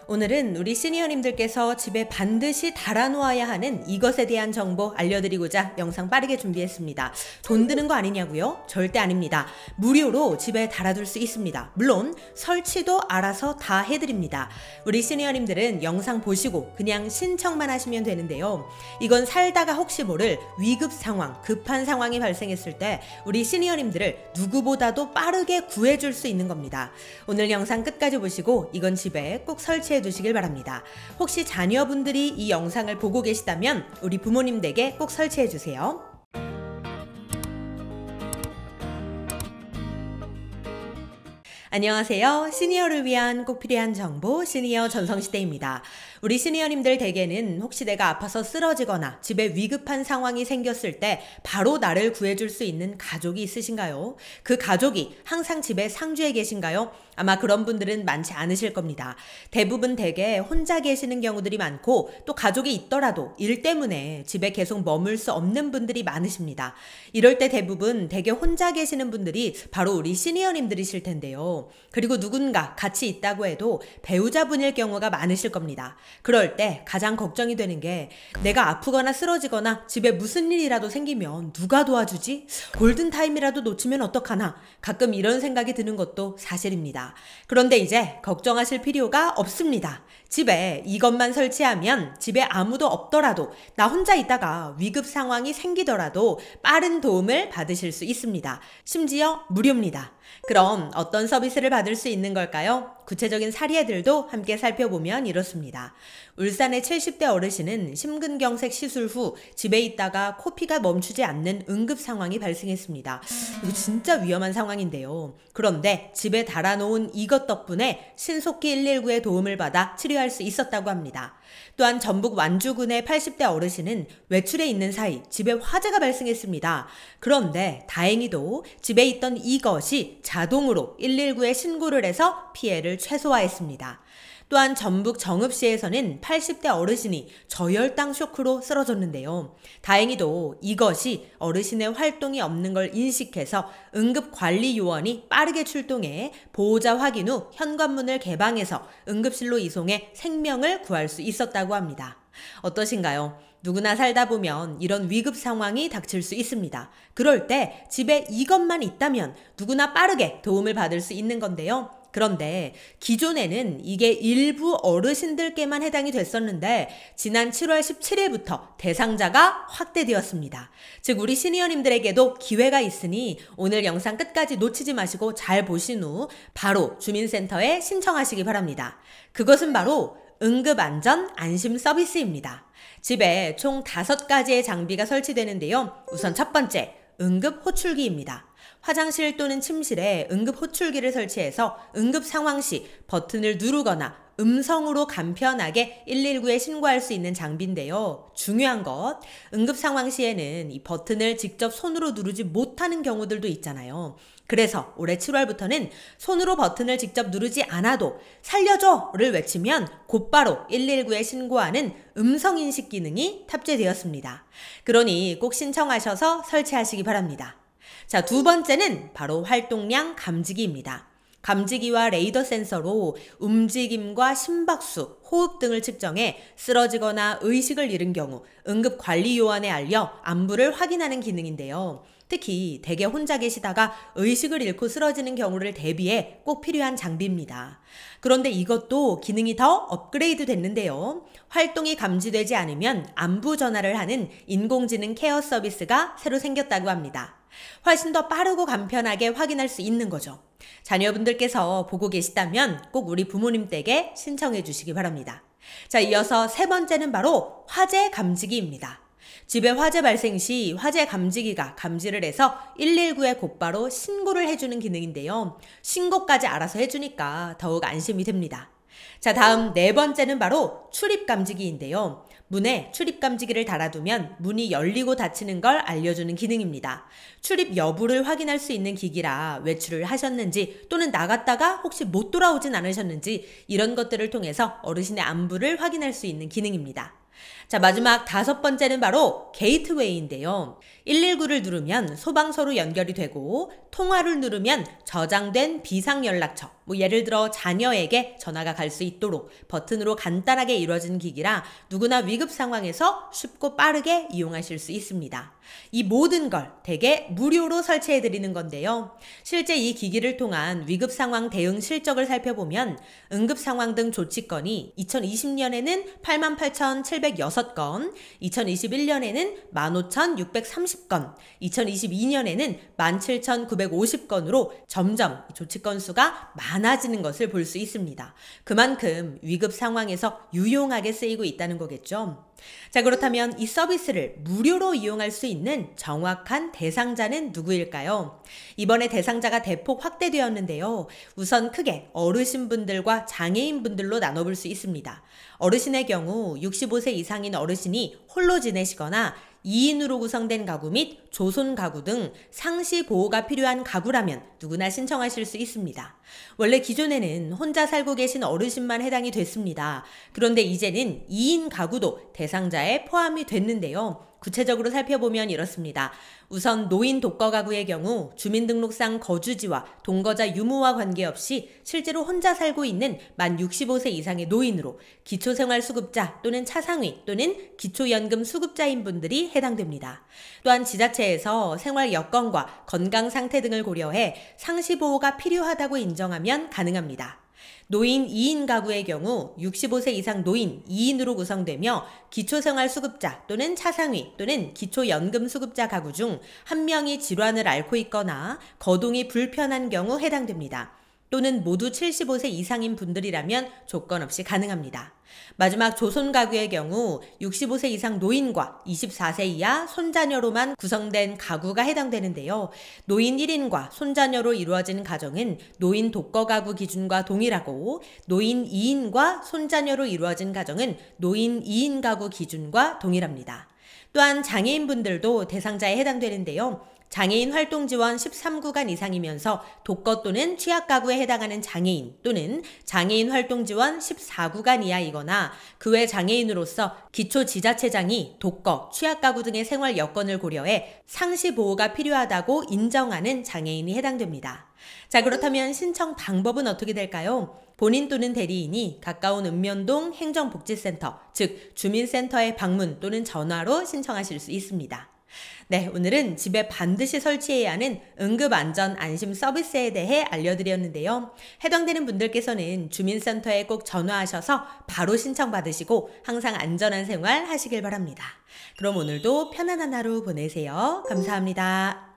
오늘은 우리 시니어님들께서 집에 반드시 달아놓아야 하는 이것에 대한 정보 알려드리고자 영상 빠르게 준비했습니다. 돈 드는 거 아니냐고요? 절대 아닙니다. 무료로 집에 달아둘 수 있습니다. 물론 설치도 알아서 다 해드립니다. 우리 시니어님들은 영상 보시고 그냥 신청만 하시면 되는데요. 이건 살다가 혹시 모를 위급 상황, 급한 상황이 발생했을 때 우리 시니어님들을 누구보다도 빠르게 구해줄 수 있는 겁니다. 오늘 영상 끝까지 보시고 이건 집에 꼭 설치해 두시길 바랍니다. 혹시 자녀분들이 이 영상을 보고 계시다면 우리 부모님 댁에 꼭 설치해 주세요. 안녕하세요. 시니어를 위한 꼭 필요한 정보 시니어 전성시대입니다. 우리 시니어님들 댁에는 혹시 내가 아파서 쓰러지거나 집에 위급한 상황이 생겼을 때 바로 나를 구해줄 수 있는 가족이 있으신가요? 그 가족이 항상 집에 상주에 계신가요? 아마 그런 분들은 많지 않으실 겁니다. 대부분 댁에 혼자 계시는 경우들이 많고 또 가족이 있더라도 일 때문에 집에 계속 머물 수 없는 분들이 많으십니다. 이럴 때 대부분 댁에 혼자 계시는 분들이 바로 우리 시니어님들이실 텐데요. 그리고 누군가 같이 있다고 해도 배우자분일 경우가 많으실 겁니다. 그럴 때 가장 걱정이 되는 게 내가 아프거나 쓰러지거나 집에 무슨 일이라도 생기면 누가 도와주지? 골든타임이라도 놓치면 어떡하나? 가끔 이런 생각이 드는 것도 사실입니다. 그런데 이제 걱정하실 필요가 없습니다. 집에 이것만 설치하면 집에 아무도 없더라도 나 혼자 있다가 위급 상황이 생기더라도 빠른 도움을 받으실 수 있습니다. 심지어 무료입니다. 그럼 어떤 서비스를 받을 수 있는 걸까요? 구체적인 사례들도 함께 살펴보면 이렇습니다. 울산의 70대 어르신은 심근경색 시술 후 집에 있다가 코피가 멈추지 않는 응급 상황이 발생했습니다. 이거 진짜 위험한 상황인데요. 그런데 집에 달아놓은 이것 덕분에 신속히 119의 도움을 받아 치료할 수 있었다고 합니다. 또한 전북 완주군의 80대 어르신은 외출해 있는 사이 집에 화재가 발생했습니다. 그런데 다행히도 집에 있던 이것이 자동으로 119에 신고를 해서 피해를 최소화했습니다. 또한 전북 정읍시에서는 80대 어르신이 저혈당 쇼크로 쓰러졌는데요. 다행히도 이것이 어르신의 활동이 없는 걸 인식해서 응급관리요원이 빠르게 출동해 보호자 확인 후 현관문을 개방해서 응급실로 이송해 생명을 구할 수 있었다고 합니다. 어떠신가요? 누구나 살다 보면 이런 위급 상황이 닥칠 수 있습니다. 그럴 때 집에 이것만 있다면 누구나 빠르게 도움을 받을 수 있는 건데요. 그런데 기존에는 이게 일부 어르신들께만 해당이 됐었는데 지난 7월 17일부터 대상자가 확대되었습니다. 즉 우리 시니어님들에게도 기회가 있으니 오늘 영상 끝까지 놓치지 마시고 잘 보신 후 바로 주민센터에 신청하시기 바랍니다. 그것은 바로 응급안전안심 서비스입니다. 집에 총 5가지의 장비가 설치되는데요. 우선 첫 번째, 응급호출기입니다. 화장실 또는 침실에 응급호출기를 설치해서 응급 상황 시 버튼을 누르거나 음성으로 간편하게 119에 신고할 수 있는 장비인데요. 중요한 것, 응급 상황 시에는 이 버튼을 직접 손으로 누르지 못하는 경우들도 있잖아요. 그래서 올해 7월부터는 손으로 버튼을 직접 누르지 않아도 살려줘를 외치면 곧바로 119에 신고하는 음성인식 기능이 탑재되었습니다. 그러니 꼭 신청하셔서 설치하시기 바랍니다. 자, 두 번째는 바로 활동량 감지기입니다. 감지기와 레이더 센서로 움직임과 심박수, 호흡 등을 측정해 쓰러지거나 의식을 잃은 경우 응급관리요원에 알려 안부를 확인하는 기능인데요. 특히 댁에 혼자 계시다가 의식을 잃고 쓰러지는 경우를 대비해 꼭 필요한 장비입니다. 그런데 이것도 기능이 더 업그레이드 됐는데요. 활동이 감지되지 않으면 안부 전화를 하는 인공지능 케어 서비스가 새로 생겼다고 합니다. 훨씬 더 빠르고 간편하게 확인할 수 있는 거죠. 자녀분들께서 보고 계시다면 꼭 우리 부모님 댁에 신청해 주시기 바랍니다. 자, 이어서 세 번째는 바로 화재 감지기입니다. 집에 화재 발생 시 화재 감지기가 감지를 해서 119에 곧바로 신고를 해주는 기능인데요. 신고까지 알아서 해주니까 더욱 안심이 됩니다. 자, 다음 네 번째는 바로 출입 감지기인데요. 문에 출입 감지기를 달아두면 문이 열리고 닫히는 걸 알려주는 기능입니다. 출입 여부를 확인할 수 있는 기기라 외출을 하셨는지 또는 나갔다가 혹시 못 돌아오진 않으셨는지 이런 것들을 통해서 어르신의 안부를 확인할 수 있는 기능입니다. 자, 마지막 5번째는 바로 게이트웨이인데요. 119를 누르면 소방서로 연결이 되고 통화를 누르면 저장된 비상연락처, 예를 들어 자녀에게 전화가 갈 수 있도록 버튼으로 간단하게 이루어진 기기라 누구나 위급 상황에서 쉽고 빠르게 이용하실 수 있습니다. 이 모든 걸 대개 무료로 설치해 드리는 건데요. 실제 이 기기를 통한 위급 상황 대응 실적을 살펴보면 응급 상황 등 조치건이 2020년에는 88,706건, 2021년에는 15,630건, 2022년에는 17,950건으로 점점 조치건 수가 많아지는 것을 볼 수 있습니다. 그만큼 위급 상황에서 유용하게 쓰이고 있다는 거겠죠. 자, 그렇다면 이 서비스를 무료로 이용할 수 있는 정확한 대상자는 누구일까요? 이번에 대상자가 대폭 확대되었는데요. 우선 크게 어르신분들과 장애인분들로 나눠볼 수 있습니다. 어르신의 경우 65세 이상인 어르신이 홀로 지내시거나 2인으로 구성된 가구 및 조손 가구 등 상시 보호가 필요한 가구라면 누구나 신청하실 수 있습니다. 원래 기존에는 혼자 살고 계신 어르신만 해당이 됐습니다. 그런데 이제는 2인 가구도 대상자에 포함이 됐는데요. 구체적으로 살펴보면 이렇습니다. 우선 노인 독거 가구의 경우 주민등록상 거주지와 동거자 유무와 관계없이 실제로 혼자 살고 있는 만 65세 이상의 노인으로 기초생활수급자 또는 차상위 또는 기초연금 수급자인 분들이 해당됩니다. 또한 지자체에서 생활 여건과 건강 상태 등을 고려해 상시보호가 필요하다고 인정하면 가능합니다. 노인 2인 가구의 경우 65세 이상 노인 2인으로 구성되며 기초생활수급자 또는 차상위 또는 기초연금수급자 가구 중 한 명이 질환을 앓고 있거나 거동이 불편한 경우 해당됩니다. 또는 모두 75세 이상인 분들이라면 조건 없이 가능합니다. 마지막 조손 가구의 경우 65세 이상 노인과 24세 이하 손자녀로만 구성된 가구가 해당되는데요. 노인 1인과 손자녀로 이루어진 가정은 노인 독거 가구 기준과 동일하고 노인 2인과 손자녀로 이루어진 가정은 노인 2인 가구 기준과 동일합니다. 또한 장애인분들도 대상자에 해당되는데요. 장애인 활동지원 13구간 이상이면서 독거 또는 취약가구에 해당하는 장애인 또는 장애인 활동지원 14구간 이하이거나 그 외 장애인으로서 기초지자체장이 독거, 취약가구 등의 생활 여건을 고려해 상시보호가 필요하다고 인정하는 장애인이 해당됩니다. 자, 그렇다면 신청 방법은 어떻게 될까요? 본인 또는 대리인이 가까운 읍면동 행정복지센터, 즉 주민센터에 방문 또는 전화로 신청하실 수 있습니다. 네, 오늘은 집에 반드시 설치해야 하는 응급안전안심 서비스에 대해 알려드렸는데요. 해당되는 분들께서는 주민센터에 꼭 전화하셔서 바로 신청받으시고 항상 안전한 생활 하시길 바랍니다. 그럼 오늘도 편안한 하루 보내세요. 감사합니다.